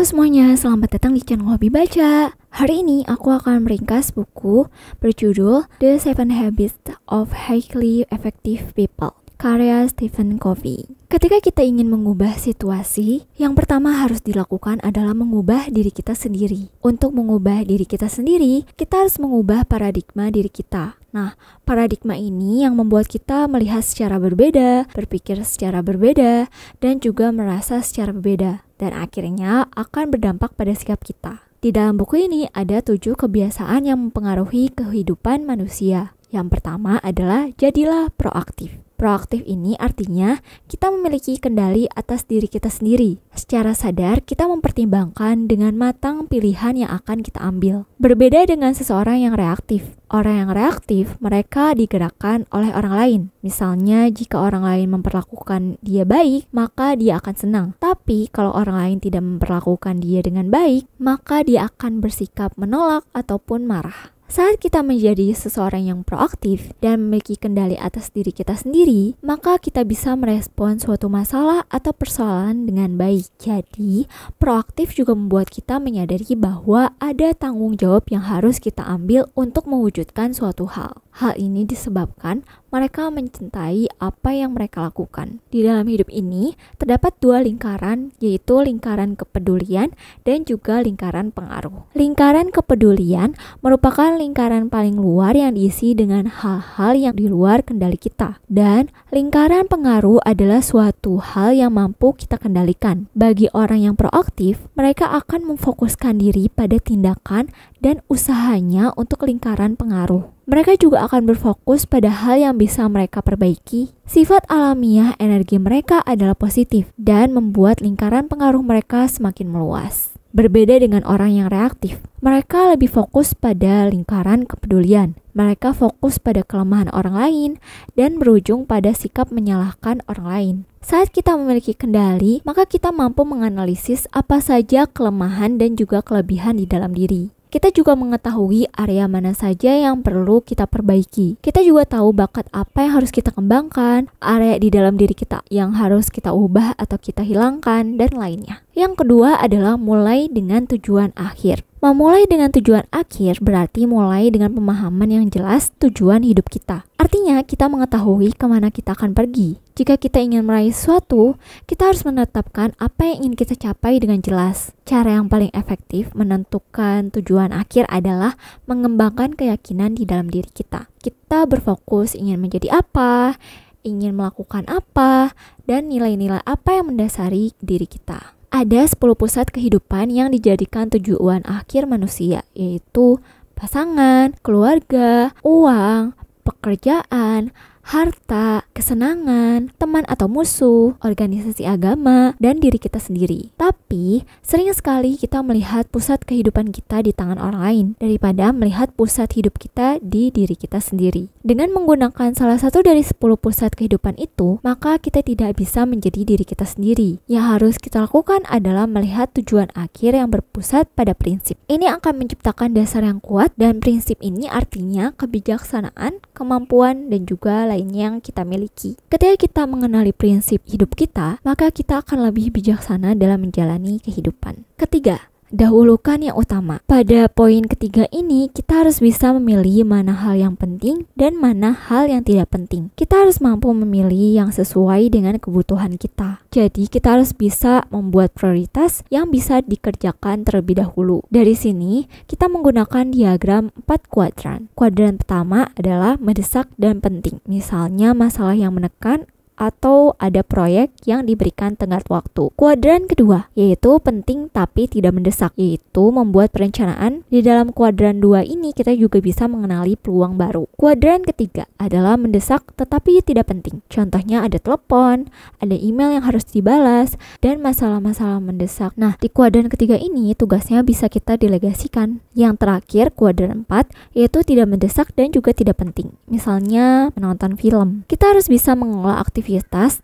semuanya, selamat datang di channel Hobi Baca. Hari ini aku akan meringkas buku berjudul The 7 Habits of Highly Effective People, karya Stephen Covey. Ketika kita ingin mengubah situasi, yang pertama harus dilakukan adalah mengubah diri kita sendiri. Untuk mengubah diri kita sendiri, kita harus mengubah paradigma diri kita. Nah, paradigma ini yang membuat kita melihat secara berbeda, berpikir secara berbeda, dan juga merasa secara berbeda. Dan akhirnya akan berdampak pada sikap kita. Di dalam buku ini ada 7 kebiasaan yang mempengaruhi kehidupan manusia. Yang pertama adalah jadilah proaktif. Proaktif ini artinya kita memiliki kendali atas diri kita sendiri. Secara sadar, kita mempertimbangkan dengan matang pilihan yang akan kita ambil. Berbeda dengan seseorang yang reaktif. Orang yang reaktif, mereka digerakkan oleh orang lain. Misalnya, jika orang lain memperlakukan dia baik, maka dia akan senang. Tapi, kalau orang lain tidak memperlakukan dia dengan baik, maka dia akan bersikap menolak ataupun marah. Saat kita menjadi seseorang yang proaktif dan memiliki kendali atas diri kita sendiri, maka kita bisa merespon suatu masalah atau persoalan dengan baik. Jadi, proaktif juga membuat kita menyadari bahwa ada tanggung jawab yang harus kita ambil untuk mewujudkan suatu hal. Hal ini disebabkan mereka mencintai apa yang mereka lakukan. Di dalam hidup ini, terdapat 2 lingkaran, yaitu lingkaran kepedulian dan juga lingkaran pengaruh. Lingkaran kepedulian merupakan lingkaran paling luar yang diisi dengan hal-hal yang di luar kendali kita. Dan lingkaran pengaruh adalah suatu hal yang mampu kita kendalikan. Bagi orang yang proaktif, mereka akan memfokuskan diri pada tindakan dan usahanya untuk lingkaran pengaruh. Mereka juga akan berfokus pada hal yang bisa mereka perbaiki. Sifat alamiah energi mereka adalah positif dan membuat lingkaran pengaruh mereka semakin meluas. Berbeda dengan orang yang reaktif, mereka lebih fokus pada lingkaran kepedulian. Mereka fokus pada kelemahan orang lain dan berujung pada sikap menyalahkan orang lain. Saat kita memiliki kendali, maka kita mampu menganalisis apa saja kelemahan dan juga kelebihan di dalam diri. Kita juga mengetahui area mana saja yang perlu kita perbaiki. Kita juga tahu bakat apa yang harus kita kembangkan, area di dalam diri kita yang harus kita ubah atau kita hilangkan, dan lainnya. Yang kedua adalah mulai dengan tujuan akhir. Memulai dengan tujuan akhir berarti mulai dengan pemahaman yang jelas tujuan hidup kita. Artinya kita mengetahui kemana kita akan pergi. Jika kita ingin meraih sesuatu, kita harus menetapkan apa yang ingin kita capai dengan jelas. Cara yang paling efektif menentukan tujuan akhir adalah mengembangkan keyakinan di dalam diri kita. Kita berfokus ingin menjadi apa, ingin melakukan apa, dan nilai-nilai apa yang mendasari diri kita. Ada 10 pusat kehidupan yang dijadikan tujuan akhir manusia, yaitu pasangan, keluarga, uang, pekerjaan, harta, kesenangan, teman atau musuh, organisasi agama, dan diri kita sendiri. Tapi, sering sekali kita melihat pusat kehidupan kita di tangan orang lain daripada melihat pusat hidup kita di diri kita sendiri. Dengan menggunakan salah satu dari 10 pusat kehidupan itu, maka kita tidak bisa menjadi diri kita sendiri. Yang harus kita lakukan adalah melihat tujuan akhir yang berpusat pada prinsip. Ini akan menciptakan dasar yang kuat, dan prinsip ini artinya kebijaksanaan, kemampuan, dan juga lainnya yang kita miliki. Ketika kita mengenali prinsip hidup kita, maka kita akan lebih bijaksana dalam menjalani kehidupan. Ketiga, dahulukan yang utama. Pada poin ketiga ini, kita harus bisa memilih mana hal yang penting dan mana hal yang tidak penting. Kita harus mampu memilih yang sesuai dengan kebutuhan kita. Jadi, kita harus bisa membuat prioritas yang bisa dikerjakan terlebih dahulu. Dari sini, kita menggunakan diagram 4 kuadran. Kuadran pertama adalah mendesak dan penting. Misalnya, masalah yang menekan atau ada proyek yang diberikan tenggat waktu. Kuadran kedua, yaitu penting tapi tidak mendesak, yaitu membuat perencanaan. Di dalam kuadran 2 ini kita juga bisa mengenali peluang baru. Kuadran ketiga adalah mendesak tetapi tidak penting. Contohnya ada telepon, ada email yang harus dibalas, dan masalah-masalah mendesak. Nah, di kuadran ketiga ini tugasnya bisa kita delegasikan. Yang terakhir, kuadran 4, yaitu tidak mendesak dan juga tidak penting. Misalnya menonton film. Kita harus bisa mengelola aktivitas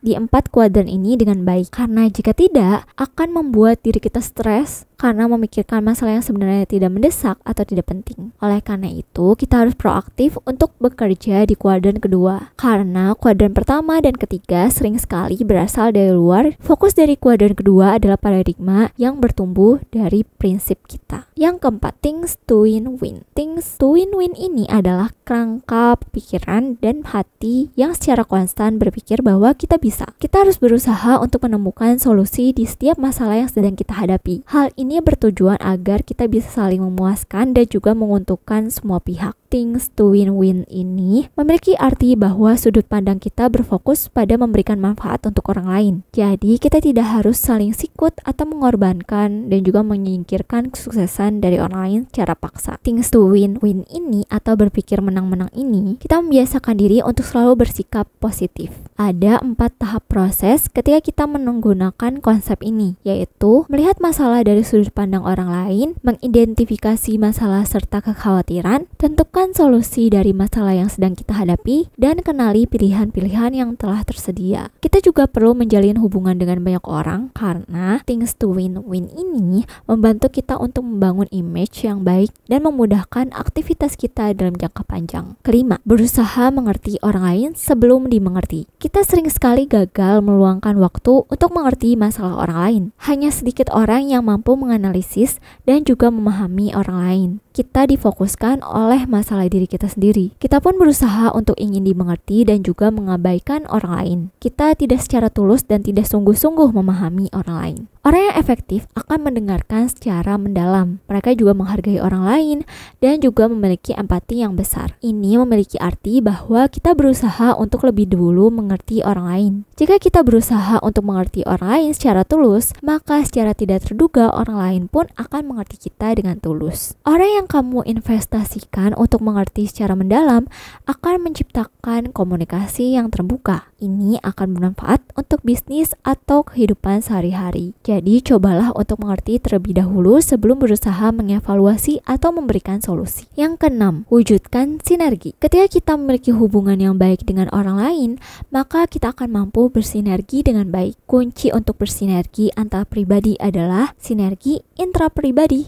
di 4 kuadran ini dengan baik, karena jika tidak akan membuat diri kita stres karena memikirkan masalah yang sebenarnya tidak mendesak atau tidak penting. Oleh karena itu, kita harus proaktif untuk bekerja di kuadran kedua. Karena kuadran pertama dan ketiga sering sekali berasal dari luar, fokus dari kuadran kedua adalah paradigma yang bertumbuh dari prinsip kita. Yang keempat, things to win-win. Things to win-win ini adalah kerangka pikiran dan hati yang secara konstan berpikir bahwa kita bisa. Kita harus berusaha untuk menemukan solusi di setiap masalah yang sedang kita hadapi. Hal ini bertujuan agar kita bisa saling memuaskan dan juga menguntungkan semua pihak. Things to win-win ini memiliki arti bahwa sudut pandang kita berfokus pada memberikan manfaat untuk orang lain. Jadi kita tidak harus saling sikut atau mengorbankan dan juga menyingkirkan kesuksesan dari orang lain secara paksa. Things to win-win ini atau berpikir menang-menang ini, kita membiasakan diri untuk selalu bersikap positif. Ada 4 tahap proses ketika kita menggunakan konsep ini, yaitu melihat masalah dari sudut pandang orang lain, mengidentifikasi masalah serta kekhawatiran, tentukan solusi dari masalah yang sedang kita hadapi, dan kenali pilihan-pilihan yang telah tersedia. Kita juga perlu menjalin hubungan dengan banyak orang karena things to win-win ini membantu kita untuk membangun image yang baik dan memudahkan aktivitas kita dalam jangka panjang. Kelima, berusaha mengerti orang lain sebelum dimengerti. Kita sering sekali gagal meluangkan waktu untuk mengerti masalah orang lain. Hanya sedikit orang yang mampu menganalisis dan juga memahami orang lain. Kita difokuskan oleh masalah diri kita sendiri. Kita pun berusaha untuk ingin dimengerti dan juga mengabaikan orang lain. Kita tidak secara tulus dan tidak sungguh-sungguh memahami orang lain. Orang yang efektif akan mendengarkan secara mendalam. Mereka juga menghargai orang lain dan juga memiliki empati yang besar. Ini memiliki arti bahwa kita berusaha untuk lebih dulu mengerti orang lain. Jika kita berusaha untuk mengerti orang lain secara tulus, maka secara tidak terduga orang lain pun akan mengerti kita dengan tulus. Orang yang kamu investasikan untuk mengerti secara mendalam akan menciptakan komunikasi yang terbuka. Ini akan bermanfaat untuk bisnis atau kehidupan sehari-hari. Jadi cobalah untuk mengerti terlebih dahulu sebelum berusaha mengevaluasi atau memberikan solusi. Yang keenam, wujudkan sinergi. Ketika kita memiliki hubungan yang baik dengan orang lain, maka kita akan mampu bersinergi dengan baik. Kunci untuk bersinergi antar pribadi adalah sinergi intrapribadi,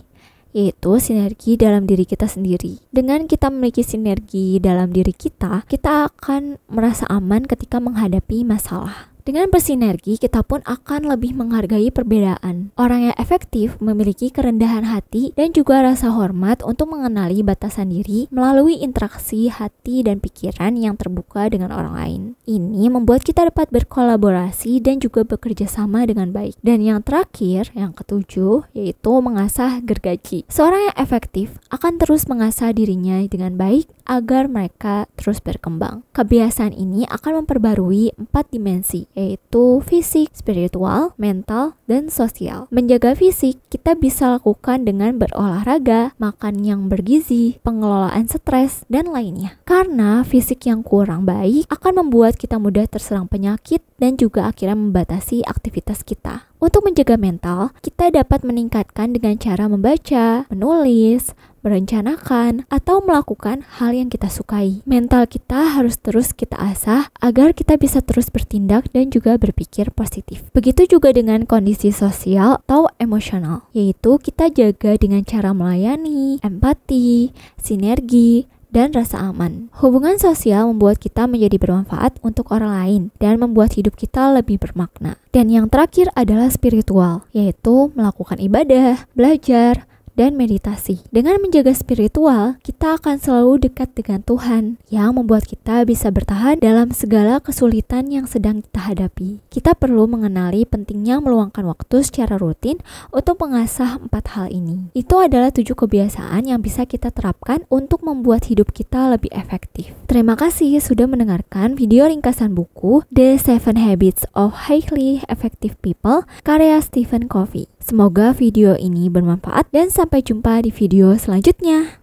yaitu sinergi dalam diri kita sendiri. Dengan kita memiliki sinergi dalam diri kita akan merasa aman ketika menghadapi masalah. Dengan bersinergi, kita pun akan lebih menghargai perbedaan. Orang yang efektif memiliki kerendahan hati dan juga rasa hormat untuk mengenali batasan diri melalui interaksi hati dan pikiran yang terbuka dengan orang lain. Ini membuat kita dapat berkolaborasi dan juga bekerja sama dengan baik. Dan yang terakhir, yang ketujuh, yaitu mengasah gergaji. Seorang yang efektif akan terus mengasah dirinya dengan baik agar mereka terus berkembang. Kebiasaan ini akan memperbarui 4 dimensi, yaitu fisik, spiritual, mental, dan sosial. Menjaga fisik, kita bisa lakukan dengan berolahraga, makan yang bergizi, pengelolaan stres, dan lainnya. Karena fisik yang kurang baik akan membuat kita mudah terserang penyakit dan juga akhirnya membatasi aktivitas kita. Untuk menjaga mental, kita dapat meningkatkan dengan cara membaca, menulis, merencanakan, atau melakukan hal yang kita sukai. Mental kita harus terus kita asah agar kita bisa terus bertindak dan juga berpikir positif. Begitu juga dengan kondisi sosial atau emosional, yaitu kita jaga dengan cara melayani, empati, sinergi, dan rasa aman. Hubungan sosial membuat kita menjadi bermanfaat untuk orang lain dan membuat hidup kita lebih bermakna. Dan yang terakhir adalah spiritual, yaitu melakukan ibadah, belajar, dan meditasi. Dengan menjaga spiritual, kita akan selalu dekat dengan Tuhan yang membuat kita bisa bertahan dalam segala kesulitan yang sedang kita hadapi. Kita perlu mengenali pentingnya meluangkan waktu secara rutin untuk mengasah 4 hal ini. Itu adalah 7 kebiasaan yang bisa kita terapkan untuk membuat hidup kita lebih efektif. Terima kasih sudah mendengarkan video ringkasan buku The 7 Habits of Highly Effective People karya Stephen Covey. Semoga video ini bermanfaat dan sampai jumpa di video selanjutnya.